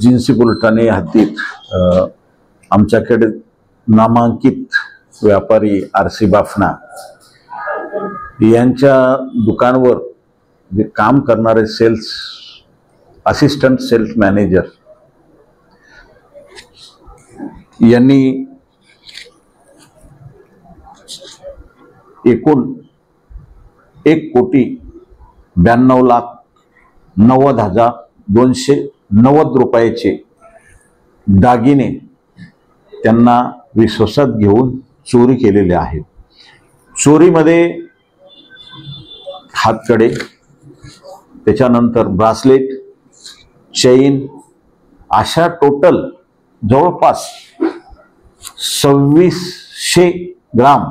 जिन्सी बुलटाणे हद्दीत आमच्याकडे नामांकित व्यापारी आरसी बाफना यांच्या दुकानावर जे काम करणारे असिस्टंट सेल्स मॅनेजर यांनी एकूण 1,92,90,290 रुपयाचे दागिने त्यांना विश्वासात घेऊन चोरी केलेले आहेत। चोरीमध्ये हातकडे, त्याच्यानंतर ब्रासलेट, चेन अशा टोटल जवळपास 2600 ग्राम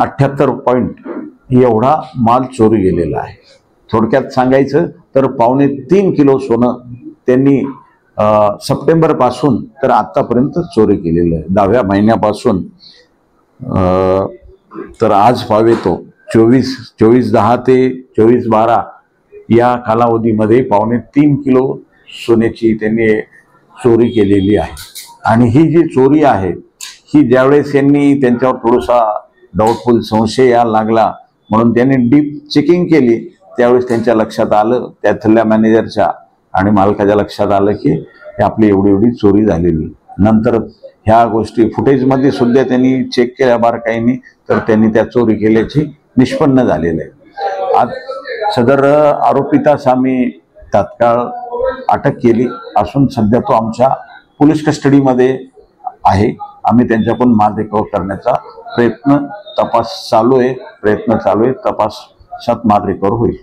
78 पॉइंट एवढा माल चोरी गेलेला आहे। थोडक्यात सांगायचं तर 3.25 किलो सोनं त्यांनी सप्टेंबर पासून तर आतापर्यंत चोरी केलेलं आहे। 10व्या महिन्यापासून तर आज पावे तो 24/10 ते 24/12 या कालावधीमध्ये 3.25 किलो सोन्याची त्यांनी चोरी केलेली आहे। आणि ही जी चोरी आहे ही ज्यावेळेस यांनी त्यांच्यावर थोडासा डाऊटफुल संशय यायला लागला म्हणून त्यांनी डीप चेकिंग केली, त्यावेळेस त्यांच्या लक्षात आलं, त्यातल्या मॅनेजरच्या आणि मालकाच्या लक्षात आलं की आपली एवढी चोरी झालेली। नंतर ह्या गोष्टी फुटेजमध्ये सुद्धा त्यांनी चेक केल्या बारकाईने, तर त्यांनी त्या चोरी केल्याची निष्पन्न झालेलं आहे। आज सदर आरोपितास आम्ही तात्काळ अटक केली असून सध्या तो आमच्या पोलीस कस्टडीमध्ये आहे। आम्ही त्यांच्याकडून माल रिकव्हर करण्याचा प्रयत्न चालू आहे, तपासात माल रिकव्हर होईल।